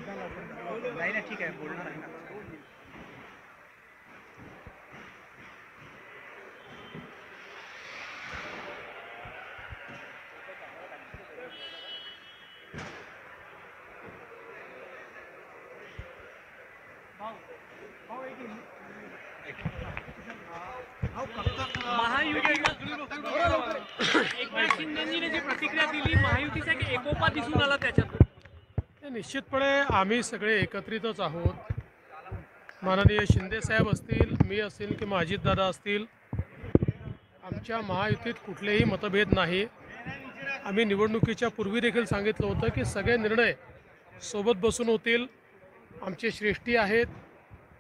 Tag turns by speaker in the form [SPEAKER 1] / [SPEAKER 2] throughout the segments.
[SPEAKER 1] नाही ना, ठीक आहे, बोलणार आहे ना.
[SPEAKER 2] एकनाथ शिंदेंनी जी प्रतिक्रिया दिली, महायुतीचा एक एकोपा दिसून आला त्याच्यात.
[SPEAKER 3] निश्चितपणे आम्ही सगळे एकत्रितच आहोत. माननीय शिंदे साहेब असतील, मी असेल किंवा अजितदादा असतील, आमच्या महायुतीत कुठलेही मतभेद नाही. आम्ही निवडणुकीच्या पूर्वी देखील सांगितलं होतं की सगळे निर्णय सोबत बसून होतील. आमचे श्रेष्ठी आहेत,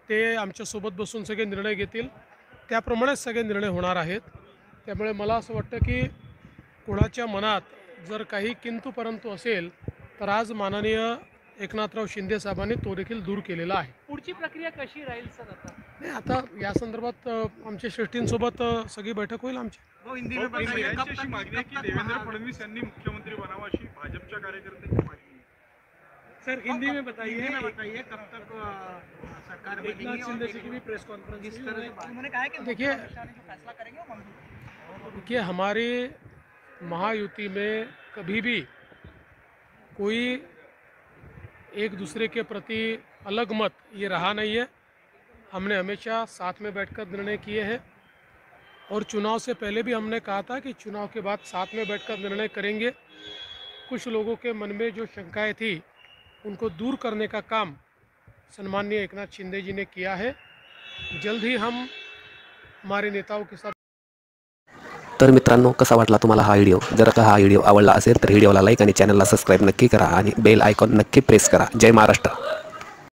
[SPEAKER 3] ते आमच्यासोबत बसून सगळे निर्णय घेतील, त्याप्रमाणेच सगळे निर्णय होणार आहेत. त्यामुळे मला असं वाटतं की कोणाच्या मनात जर काही किंतु परंतु असेल तर आज माननीय एकनाथराव शिंदे साहेबांनी तो देखील दूर केलेला आहे.
[SPEAKER 2] पुढची प्रक्रिया कशी राहील सर आता?
[SPEAKER 3] नाही, आता या संदर्भात आमच्या श्रेष्ठींसोबत सगळी बैठक होईल आमची.
[SPEAKER 4] मागणी आहे की देवेंद्र फडणवीस यांनी मुख्यमंत्री बनावं अशी भाजपच्या कार्यकर्त्यांची मागणी आहे.
[SPEAKER 1] सर, हिंदी में बताइए कब तक सरकार
[SPEAKER 2] एकनाथ शिंदे जी की भी प्रेस कॉन्फ्रेंस
[SPEAKER 1] जिस तरह से उन्होंने कहा है कि
[SPEAKER 3] देखिए,
[SPEAKER 1] फैसला करेंगे वो मंजूर.
[SPEAKER 3] देखिए, हमारी महायुति में कभी भी कोई एक दूसरे के प्रति अलग मत ये रहा नहीं है. हमने हमेशा साथ में बैठकर निर्णय किए हैं और चुनाव से पहले भी हमने कहा था कि चुनाव के बाद साथ में बैठकर निर्णय करेंगे. कुछ लोगों के मन में जो शंकाएं थी उनको दूर करने का काम सम्माननीय एकनाथ शिंदे जी ने किया है. जल्द ही हम हमारे नेताओं के साथ.
[SPEAKER 5] तर मित्रांनो, कसा वाटला तुम्हाला हा व्हिडिओ? जर का हा व्हिडिओ आवडला असेल तर व्हिडिओला लाईक आणि चॅनलला सबस्क्राईब नक्की करा आणि बेल आयकॉन नक्की प्रेस करा. जय महाराष्ट्र.